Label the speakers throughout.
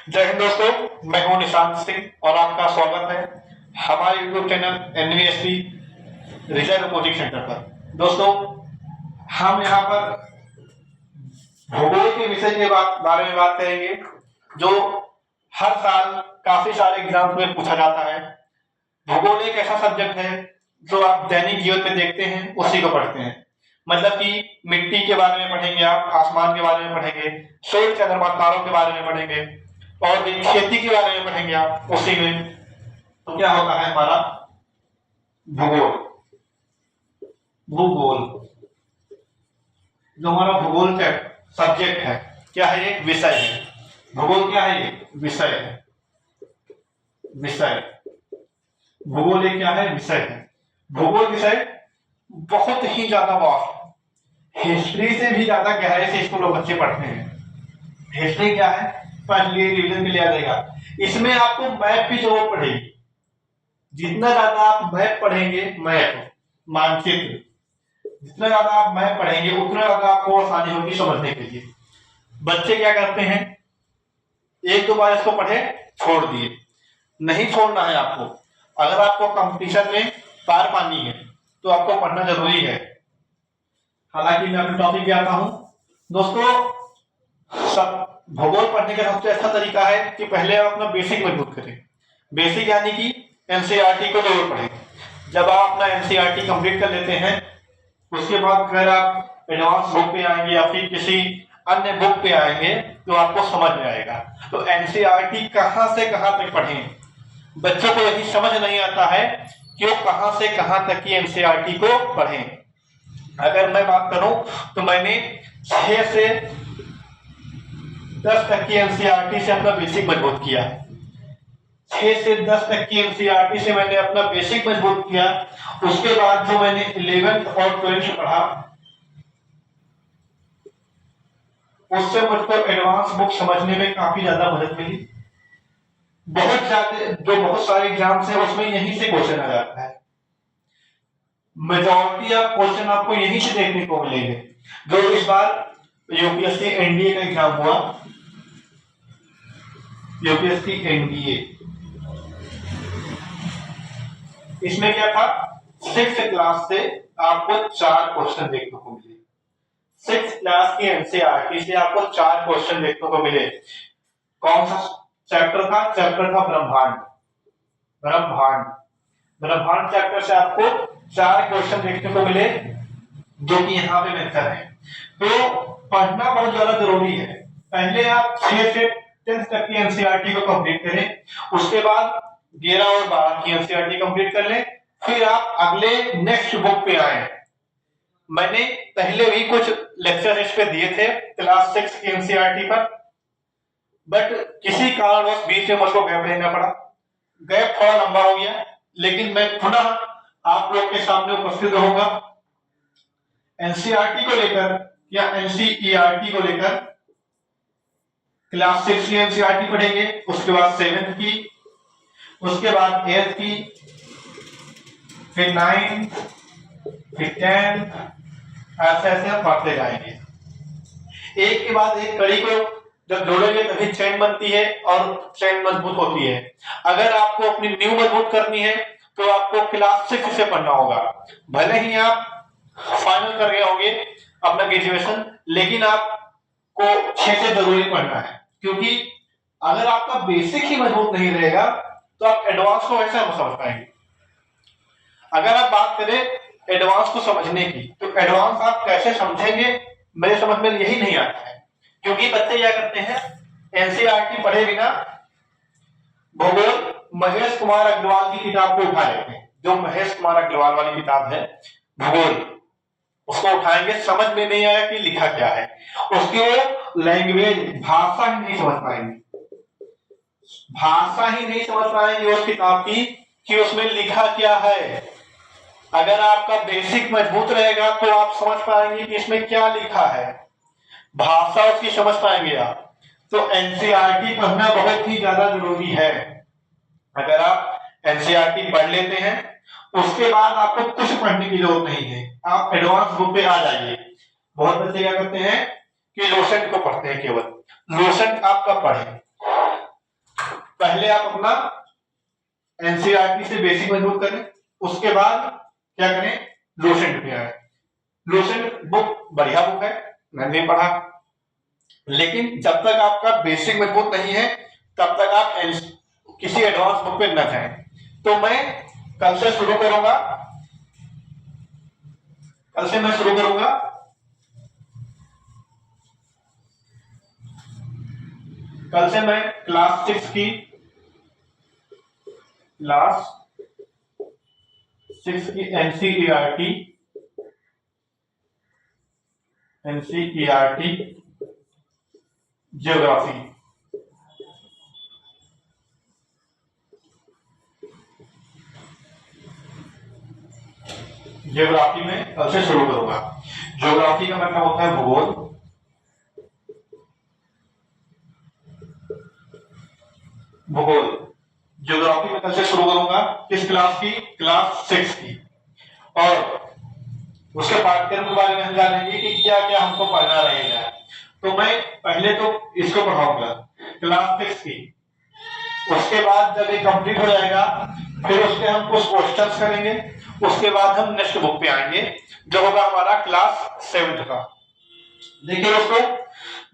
Speaker 1: जय हिंद दोस्तों, मैं हूं निशांत सिंह और आपका स्वागत है हमारे YouTube channel NVSP reserve coaching centre पर। दोस्तों, हम यहाँ पर भूगोल के विषय के बारे में बात करेंगे जो हर साल काफी सारे एग्जाम में पूछा जाता है। भूगोल एक ऐसा सब्जेक्ट है जो आप दैनिक जीवन में देखते हैं, उसी को पढ़ते हैं। मतलब कि मिट्टी के बारे में पढ़ेंगे, आप आसमान के बारे में पढ़ेंगे, सूर्य चंद्रमा तारों के बारे में पढ़ेंगे और भी खेती के बारे में पढ़ेंगे आप उसी में। तो क्या होता है हमारा भूगोल। भूगोल जो हमारा भूगोल सब्जेक्ट है, क्या है? एक विषय है। भूगोल क्या है? ये विषय है। विषय भूगोल एक क्या है? विषय है। भूगोल विषय बहुत ही ज्यादा वास्ट, हिस्ट्री से भी ज्यादा गहराई से इसको लोग बच्चे पढ़ते हैं। हिस्ट्री क्या है? पहले रिवीजन के लिए आ जाएगा। इसमें आपको मैप की जरूरत पड़ेगी। जितना ज्यादा आप मैप पढ़ेंगे, मैप मानचित्र, जितना ज्यादा आप मैप पढ़ेंगे उतना ज्यादा आपको आसानी होगी समझने के लिए। बच्चे क्या करते हैं, एक दो बार इसको पढ़े छोड़ दिए। नहीं छोड़ना है आपको। अगर आपको कंपटीशन में पार पानी है तो आपको पढ़ना जरूरी है। हालांकि मैं अपने टॉपिक पे आता हूं। दोस्तों, सब भूगोल पढ़ने का सबसे अच्छा तरीका है कि पहले आप अपना बेसिक मजबूत करें। बेसिक यानी कि एनसीईआरटी को जरूर पढ़ें। जब आप अपना एनसीईआरटी कंप्लीट कर लेते हैं, उसके बाद अगर आप एडवांस बुक पे आएंगे या फिर किसी अन्य बुक पे आएंगे तो आपको समझ में आएगा। तो एनसीईआरटी कहां से कहां तक पढ़ें। बच्चों को यही समझ नहीं आता है कि वो कहां से कहां तक की एनसीईआरटी को पढ़ें। अगर मैं बात करूं तो मैंने 6 से 10 तक की एनसीईआरटी से अपना बेसिक मजबूत किया। 6 से 10 तक की एनसीईआरटी से मैंने अपना बेसिक मजबूत किया। उसके बाद जो मैंने 11th और 12th पढ़ा, उससे मुझको एडवांस बुक समझने में काफी ज्यादा मदद मिली। बहुत सारे एग्जाम्स हैं उसमें यहीं से क्वेश्चन आ जाता है। मेजॉरिटी ऑफ क्वेश्चन आपको यहीं से देखने को मिलेंगे। जो इस बार यूपीएससी एनडीए का एग्जाम हुआ, यूपीएससी एनडीए, इसमें क्या था? 6th क्लास से आपको 4 क्वेश्चन देखने को मिले। 6th क्लास की एनसीईआरटी से आपको 4 क्वेश्चन देखने को मिले। कौन सा चैप्टर था? चैप्टर था ब्रह्मांड। ब्रह्मांड ब्रह्मांड चैप्टर से आपको 4 क्वेश्चन देखने को मिले जो कि यहाँ पे मेंशन है। तो पढ़ना बहुत ज्यादा जरूरी है। पहले आप 6 से 10 तक की एनसीईआरटी को कंप्लीट करें, उसके बाद 11 और 12 की एनसीईआरटी कंप्लीट कर लें, फिर आप अगले नेक्स्ट बुक पे आए। मैंने पहले भी कुछ लेक्चर इस पे दिए थे क्लास 6 की एनसीईआरटी पर, बट किसी कारणवश बीच में मुझको गैप लेना पड़ा। गैप थोड़ा लंबा हो गया, लेकिन मैं पुनः आप लोग के सामने उपस्थित रहूंगा एनसीईआरटी को लेकर या एनसीईआरटी को लेकर। क्लास 6 की एनसीईआरटी पढ़ेंगे, उसके बाद 7th की, उसके बाद 8th की, फिर 9th, फिर 10th, ऐसे ऐसे पढ़ते जाएंगे। एक के बाद एक कड़ी को जब जोड़ेंगे तभी चेन बनती है और चेन मजबूत होती है। अगर आपको अपनी नींव मजबूत करनी है तो आपको क्लास 6 से पढ़ना होगा। भले ही आप फाइनल कर रहे होंगे अपना ग्रेजुएशन, लेकिन आपको 6 से जरूरी पढ़ना है, क्योंकि अगर आपका बेसिक ही मजबूत नहीं रहेगा तो आप एडवांस को कैसे समझ पाएंगे। अगर आप बात करें एडवांस को समझने की, तो एडवांस आप कैसे समझेंगे, मेरे समझ में यही नहीं आता है। क्योंकि बच्चे क्या करते हैं, एनसीईआरटी पढ़े बिना भूगोल महेश कुमार अग्रवाल की किताब को उठा लेते हैं। जो महेश कुमार अग्रवाल वाली किताब है भूगोल, उसको उठाएंगे, समझ में नहीं आया कि लिखा क्या है, उसके लैंग्वेज भाषा ही नहीं समझ पाएंगे। भाषा ही नहीं समझ पाएंगे उस किताब की कि उसमें लिखा क्या है। अगर आपका बेसिक मजबूत रहेगा तो आप समझ पाएंगे कि इसमें क्या लिखा है, भाषा उसकी समझ पाएंगे आप। तो एनसीईआरटी पढ़ना बहुत ही ज्यादा जरूरी है। अगर आप एनसीईआरटी पढ़ लेते हैं, उसके बाद आपको कुछ पढ़ने की जरूरत नहीं है, आप एडवांस बुक पे आ जाइए। बहुत बच्चे क्या करते हैं कि लोसेंट को पढ़ते हैं केवल। लोसेंट आप कब पढ़ें? पहले आप अपना एनसीईआरटी से बेसिक मजबूत करें, उसके बाद क्या करें, लुसेंट पे आए। लुसेंट बुक बढ़िया बुक है, मैंने नहीं पढ़ा, लेकिन जब तक आपका बेसिक मजबूत नहीं है तब तक आप किसी एडवांस बुक पे न जाएं। तो मैं कल से शुरू करूंगा, कल से मैं शुरू करूंगा कल से मैं क्लास 6 की एनसीईआरटी ज्योग्राफी में कल से शुरू करूंगा। ज्योग्राफी का मतलब होता है भूगोल, ज्योग्राफी में कल से शुरू करूंगा। किस क्लास की? क्लास 6 की। और उसके पाठ्यक्रम के बारे में हम जानेंगे कि क्या क्या हमको पढ़ना रहेगा। तो मैं पहले तो इसको पढ़ाऊंगा क्लास 6 की, उसके बाद जब ये कंप्लीट हो जाएगा फिर उसके हम कुछ क्वेश्चंस करेंगे, उसके बाद हम नेक्स्ट बुक पे आएंगे जो होगा हमारा क्लास 7 का। देखिए दोस्तों,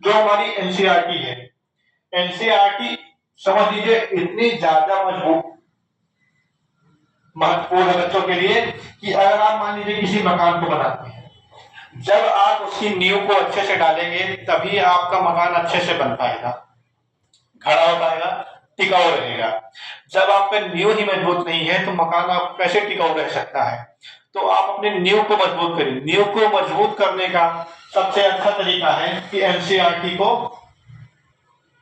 Speaker 1: जो हमारी एनसीईआरटी है, एनसीईआरटी समझ लीजिए इतनी ज्यादा महत्वपूर्ण है बच्चों के लिए कि अगर आप मान लीजिए किसी मकान को बनाते हैं, जब आप उसकी नींव को अच्छे से डालेंगे तभी आपका मकान अच्छे से बन पाएगा, खड़ा हो पाएगा, टिकाऊ रहेगा। जब आपका नींव ही मजबूत नहीं है तो मकान आप कैसे टिकाऊ रह सकता है? तो आप अपने नींव को मजबूत करिए। नींव को मजबूत करने का सबसे अच्छा तरीका है कि एनसीईआरटी को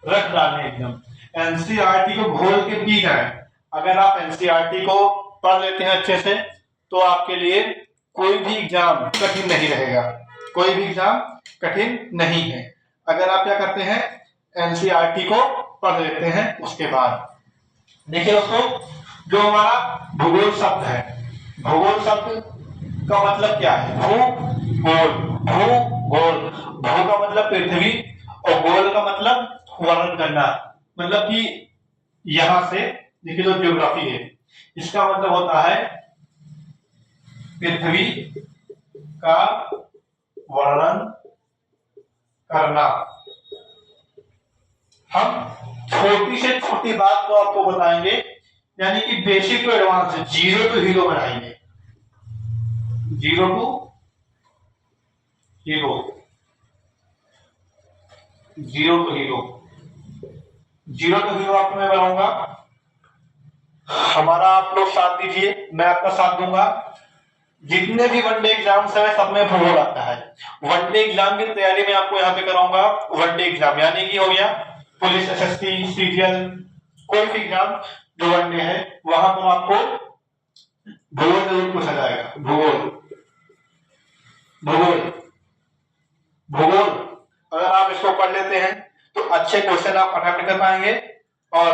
Speaker 1: रख डालें, एकदम एनसीईआरटी को घोल के पी जाए। अगर आप एनसीईआरटी को पढ़ लेते हैं अच्छे से तो आपके लिए कोई भी एग्जाम कठिन नहीं रहेगा, कोई भी एग्जाम कठिन नहीं है। अगर आप क्या करते हैं, एनसीईआरटी को पढ़ लेते हैं। उसके बाद देखिए दोस्तों, जो हमारा भूगोल शब्द है, भूगोल शब्द का मतलब क्या है? भूगोल, भूगोल, भू का मतलब पृथ्वी और गोल का मतलब वर्णन करना, मतलब कि यहां से देखिए जो ज्योग्राफी है इसका मतलब होता है पृथ्वी का वर्णन करना। हम छोटी से छोटी बात को आपको बताएंगे, यानी कि basic to advance, zero to hero बनाएंगे, zero to hero, zero to hero, zero to hero आपको मैं बनाऊंगा। हमारा आप लोग साथ दीजिए, मैं आपका साथ दूंगा। जितने भी वनडे एग्जाम्स है सब में भूगोल आता है। वनडे एग्जाम की तैयारी में आपको यहाँ पे कराऊंगा। वनडे एग्जाम यानी कि हो गया पुलिस, एसएससी, सीजीएल, कोई भी एग्जाम जो वनडे है वहां पर आपको भूगोल जरूर पूछा जाएगा। भूगोल, भूगोल, भूगोल अगर आप इसको पढ़ लेते हैं तो अच्छे क्वेश्चन आप अटेम्प्ट कर पाएंगे। और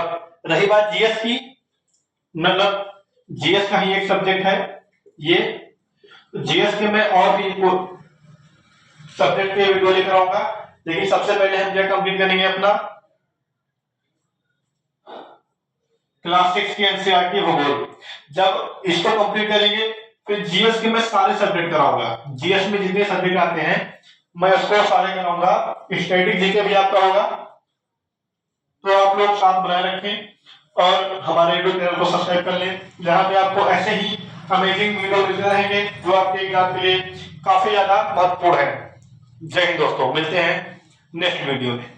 Speaker 1: रही बात जीएस की, मतलब जीएस का ही एक सब्जेक्ट है ये, जीएस के मैं और भी सब्जेक्ट के वीडियो लेकर आऊंगा, लेकिन सबसे पहले हम जो कंप्लीट करेंगे अपना क्लास 6 की एनसीईआरटी भूगोल। जब इसको कंप्लीट करेंगे फिर जीएस के मैं सारे सब्जेक्ट कराऊंगा। जीएस में जितने सब्जेक्ट आते हैं मैं उसको सारे कराऊंगा। स्टैटिक जीके भी आपका होगा। तो आप लोग साथ बनाए रखें और हमारे यूट्यूब चैनल को सब्सक्राइब कर लें, जहां पे आपको ऐसे ही अमेजिंग वीडियो मिलते रहेंगे जो आपके एग्जाम के लिए काफी ज्यादा महत्वपूर्ण है। जय हिंद दोस्तों, मिलते हैं नेक्स्ट वीडियो में।